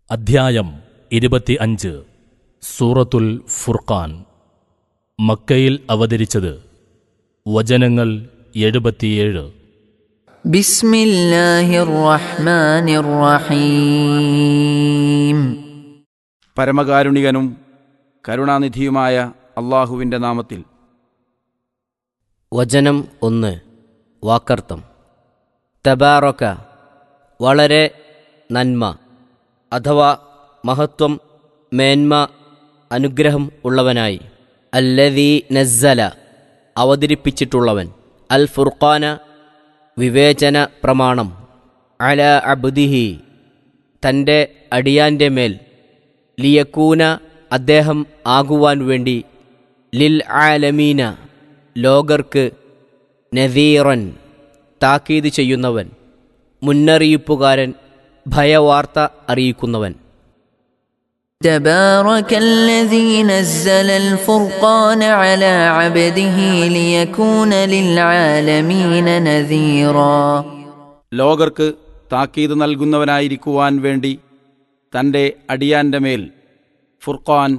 അധ്യായം 25 സൂറത്തുൽ ഫുർഖാൻ. മക്കയിൽ അവതരിച്ചത്. വചനങ്ങൾ 77. ബിസ്മില്ലാഹിർ റഹ്മാനിർ റഹീം. പരമകാരുണികനും കരുണാനിധിയുമായ അല്ലാഹുവിൻ്റെ നാമത്തിൽ. വചനം 1. വാക്കർത്ഥം. തബാറക, വളരെ നന്മ അഥവാ മഹത്വം, മേന്മ, അനുഗ്രഹം ഉള്ളവനായി. അല്ലദീ നസ്സല, അവതരിപ്പിച്ചിട്ടുള്ളവൻ. അൽ ഫുർഖാന, വിവേചന പ്രമാണം. അല അബ്ദിഹി, തൻ്റെ അടിയാൻ്റെ മേൽ. ലിയക്കൂന, അദ്ദേഹം ആകുവാൻ വേണ്ടി. ലിൽ ആലമീന, ലോകർക്ക്. നദീറൻ, താക്കീത് ചെയ്യുന്നവൻ, മുന്നറിയിപ്പുകാരൻ, ഭയവാർത്ത അറിയിക്കുന്നവൻ. തബാറകല്ലദീ നസ്സലൽ ഫുർഖാന അലാ അബ്ദിഹി ലിയകൂന ലിൽആലമീന നദീറാ. ലോകർക്ക് താക്കീത് നൽകുന്നവനായിരിക്കുവാൻ വേണ്ടി തൻ്റെ അടിയാൻ്റെ മേൽ ഫുർഖാൻ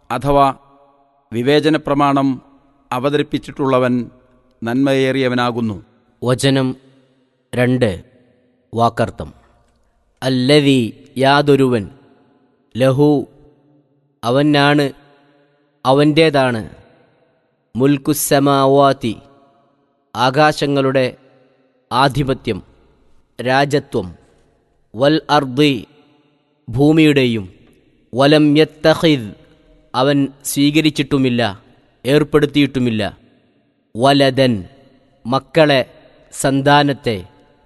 അഥവാ വിവേചന പ്രമാണം അവതരിപ്പിച്ചിട്ടുള്ളവൻ നന്മയേറിയവനാകുന്നു. വചനം 2. വാക്കർത്ഥം. അല്ലദീ, യാതൊരുവൻ. ലഹു, അവനാണ്, അവൻ്റേതാണ്. മുൽക്കുസ്സമാവാതി, ആകാശങ്ങളുടെ ആധിപത്യം, രാജത്വം. വൽ അർദി, ഭൂമിയുടെയും. വലം യത്തഖിദ്, അവൻ സ്വീകരിച്ചിട്ടുമില്ല, ഏർപ്പെടുത്തിയിട്ടുമില്ല. വലദൻ, മക്കളെ, സന്താനത്തെ.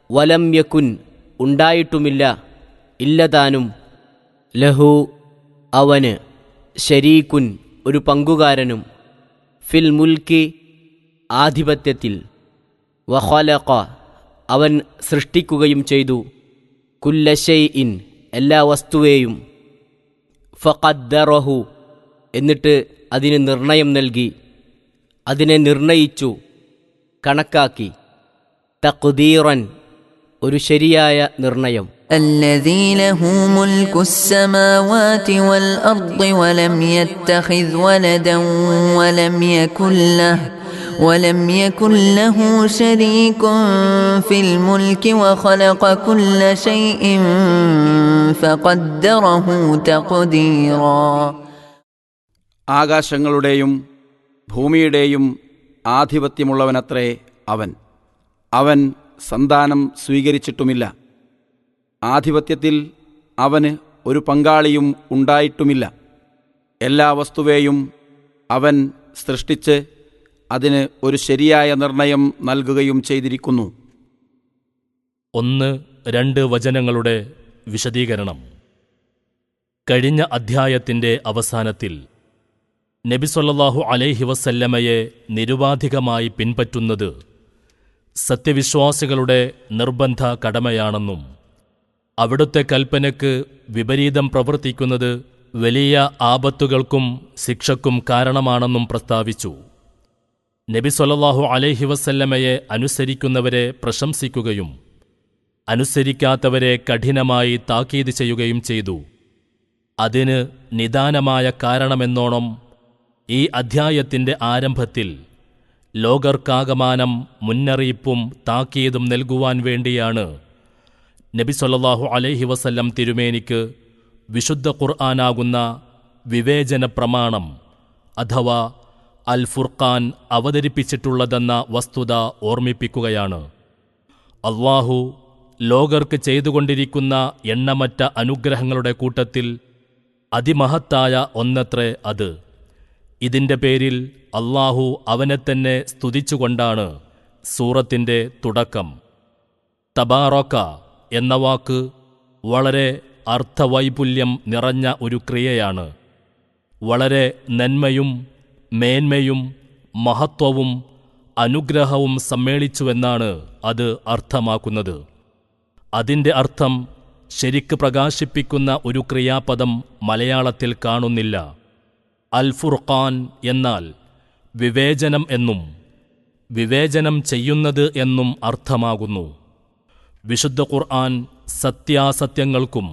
വലം യകുൻ, ഉണ്ടായിട്ടുമില്ല, ഇല്ലതാനും. ലഹു, അവന്. ശരീക്കുൻ, ഒരു പങ്കുകാരനും. ഫിൽ മുൽക്കി, ആധിപത്യത്തിൽ. വഖലഖ, അവൻ സൃഷ്ടിക്കുകയും ചെയ്തു. കുല്ല ശൈഇൻ, എല്ലാ വസ്തുവേയും. ഫഖദ്ദറഹു, എന്നിട്ട് അതിന് നിർണയം നൽകി, അതിനെ നിർണയിച്ചു, കണക്കാക്കി. തഖ്ദീറൻ, ഒരു ശരിയായ നിർണയം. الذي له ملك السماوات والأرض ولم يتخذ ولدا ولم يكن له شريك في الملك وخلق كل شيء فقدره تقديرا. ആകാശങ്ങളുടെയും ഭൂമിയുടെയും ആധിപത്യമുള്ളവനത്രേ അവൻ സന്താനം സ്വീകരിച്ചിട്ടുമില്ല. ആധിപത്യത്തിൽ അവന് ഒരു പങ്കാളിയും ഉണ്ടായിട്ടുമില്ല. എല്ലാ വസ്തുവേയും അവൻ സൃഷ്ടിച്ച് അതിന് ഒരു ശരിയായ നിർണയം നൽകുകയും ചെയ്തിരിക്കുന്നു. 1-2 വചനങ്ങളുടെ വിശദീകരണം. കഴിഞ്ഞ അധ്യായത്തിൻ്റെ അവസാനത്തിൽ നബി സല്ലല്ലാഹു അലൈഹി വസല്ലമയെ നിരുപാധികമായി പിൻപറ്റുന്നത് സത്യവിശ്വാസികളുടെ നിർബന്ധ കടമയാണെന്നും അവിടുത്തെ കൽപ്പനയ്ക്ക് വിപരീതം പ്രവർത്തിക്കുന്നത് വലിയ ആപത്തുകൾക്കും ശിക്ഷയ്ക്കും കാരണമാണെന്നും പ്രസ്താവിച്ചു. നബി സല്ലല്ലാഹു അലൈഹി വസല്ലമയെ അനുസരിക്കുന്നവരെ പ്രശംസിക്കുകയും അനുസരിക്കാത്തവരെ കഠിനമായി താക്കീത് ചെയ്യുകയും ചെയ്തു. അതിന് നിദാനമായ കാരണമെന്നോണം ഈ അധ്യായത്തിൻ്റെ ആരംഭത്തിൽ ലോകർക്കാകമാനം മുന്നറിയിപ്പും താക്കീതും നൽകുവാൻ വേണ്ടിയാണ് നബി സല്ലല്ലാഹു അലൈഹി വസല്ലം തിരുമേനിക്ക് വിശുദ്ധ ഖുർആനാകുന്ന വിവേചന പ്രമാണം അഥവാ അൽ ഫുർഖാൻ അവതരിപ്പിച്ചിട്ടുള്ളതെന്ന വസ്തുത ഓർമ്മിപ്പിക്കുകയാണ്. അല്ലാഹു ലോകർക്ക് ചെയ്തുകൊണ്ടിരിക്കുന്ന എണ്ണമറ്റ അനുഗ്രഹങ്ങളുടെ കൂട്ടത്തിൽ അതിമഹത്തായ ഒന്നത്രേ അത്. ഇതിൻ്റെ പേരിൽ അല്ലാഹു അവനെത്തന്നെ സ്തുതിച്ചുകൊണ്ടാണ് സൂറത്തിൻ്റെ തുടക്കം. തബാറക എന്ന വാക്ക് വളരെ അർത്ഥവൈപുല്യം നിറഞ്ഞ ഒരു ക്രിയയാണ്. വളരെ നന്മയും മേന്മയും മഹത്വവും അനുഗ്രഹവും സമ്മേളിച്ചുവെന്നാണ് അത് അർത്ഥമാക്കുന്നത്. അതിൻ്റെ അർത്ഥം ശരിക്ക് പ്രകാശിപ്പിക്കുന്ന ഒരു ക്രിയാപദം മലയാളത്തിൽ കാണുന്നില്ല. അൽ ഫുർഖാൻ എന്നാൽ വിവേചനം എന്നും വിവേചനം ചെയ്യുന്നത് എന്നും അർത്ഥമാകുന്നു. വിശുദ്ധ ഖുർആൻ സത്യാസത്യങ്ങൾക്കും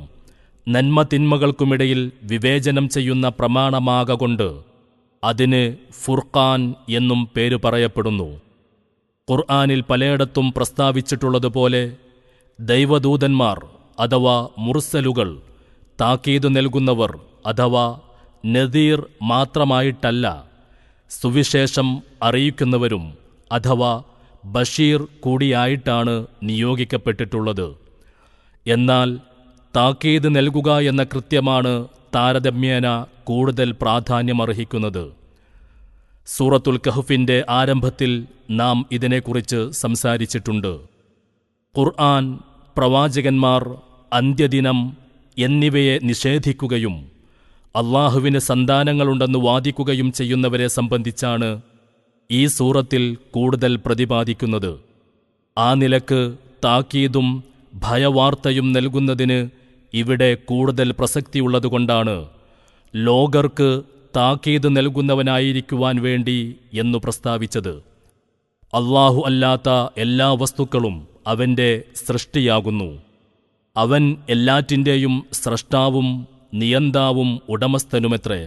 നന്മ തിന്മകൾക്കുമിടയിൽ വിവേചനം ചെയ്യുന്ന പ്രമാണമാകൊണ്ട് അതിന് ഫുർഖാൻ എന്നും പേരു പറയപ്പെടുന്നു. ഖുർആനിൽ പലയിടത്തും പ്രസ്താവിച്ചിട്ടുള്ളതുപോലെ ദൈവദൂതന്മാർ അഥവാ മുർസലുകൾ താക്കീത് നൽകുന്നവർ അഥവാ നദീർ മാത്രമായിട്ടല്ല, സുവിശേഷം അറിയിക്കുന്നവരും അഥവാ ബഷീർ കൂടിയായിട്ടാണ് നിയോഗിക്കപ്പെട്ടിട്ടുള്ളത്. എന്നാൽ താക്കീത് നൽകുക എന്ന കൃത്യമാണ് താരതമ്യേന കൂടുതൽ പ്രാധാന്യമർഹിക്കുന്നത്. സൂറത്തുൽ കഹ്ഫിന്റെ ആരംഭത്തിൽ നാം ഇതിനെക്കുറിച്ച് സംസാരിച്ചിട്ടുണ്ട്. ഖുർആൻ പ്രവാചകന്മാർ അന്ത്യദിനം എന്നിവയെ നിഷേധിക്കുകയും അള്ളാഹുവിന് സന്താനങ്ങളുണ്ടെന്ന് വാദിക്കുകയും ചെയ്യുന്നവരെ സംബന്ധിച്ചാണ് ഈ സൂറത്തിൽ കൂടുതൽ പ്രതിപാദിക്കുന്നത്. ആ നിലക്ക് താക്കീതും ഭയവാർത്തയും നൽകുന്നതിന് ഇവിടെ കൂടുതൽ പ്രസക്തിയുള്ളതുകൊണ്ടാണ് ലോകർക്ക് താക്കീത് നൽകുന്നവനായിരിക്കുവാൻ വേണ്ടി എന്നു പ്രസ്താവിച്ചത്. അള്ളാഹു അല്ലാത്ത എല്ലാ വസ്തുക്കളും അവൻ്റെ സൃഷ്ടിയാകുന്നു. അവൻ എല്ലാറ്റിൻ്റെയും സ്രഷ്ടാവും നിയന്താവും ഉടമസ്ഥനുമത്രേ.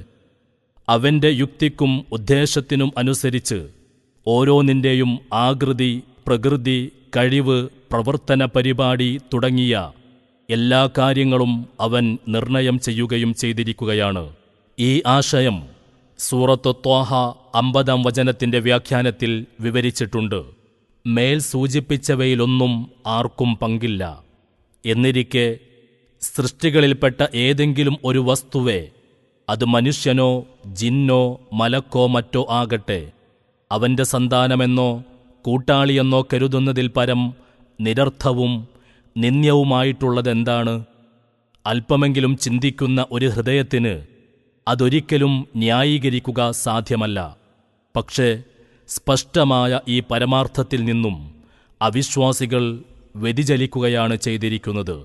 അവൻ്റെ യുക്തിക്കും ഉദ്ദേശത്തിനും അനുസരിച്ച് ഓരോന്നിൻ്റെയും ആകൃതി, പ്രകൃതി, കഴിവ്, പ്രവർത്തന പരിപാടി തുടങ്ങിയ എല്ലാ കാര്യങ്ങളും അവൻ നിർണയം ചെയ്യുകയും ചെയ്തിരിക്കുകയാണ്. ഈ ആശയം സൂറത്ത് ത്വാഹ 50-ാം വചനത്തിൻ്റെ വ്യാഖ്യാനത്തിൽ വിവരിച്ചിട്ടുണ്ട്. മേൽ സൂചിപ്പിച്ചവയിലൊന്നും ആർക്കും പങ്കില്ല. എന്നിരിക്കെ സൃഷ്ടികളിൽപ്പെട്ട ഏതെങ്കിലും ഒരു വസ്തുവെ, അത് മനുഷ്യനോ ജിന്നോ മലക്കോ മറ്റോ ആകട്ടെ, അവൻ്റെ സന്താനമെന്നോ കൂട്ടാളിയെന്നോ കരുതുന്നതിൽ പരം നിരർത്ഥവും നിന്ദ്യവുമായിട്ടുള്ളതെന്താണ്? അല്പമെങ്കിലും ചിന്തിക്കുന്ന ഒരു ഹൃദയത്തിന് അതൊരിക്കലും ന്യായീകരിക്കുക സാധ്യമല്ല. പക്ഷേ സ്പഷ്ടമായ ഈ പരമാർത്ഥത്തിൽ നിന്നും അവിശ്വാസികൾ വ്യതിചലിക്കുകയാണ് ചെയ്തിരിക്കുന്നത്.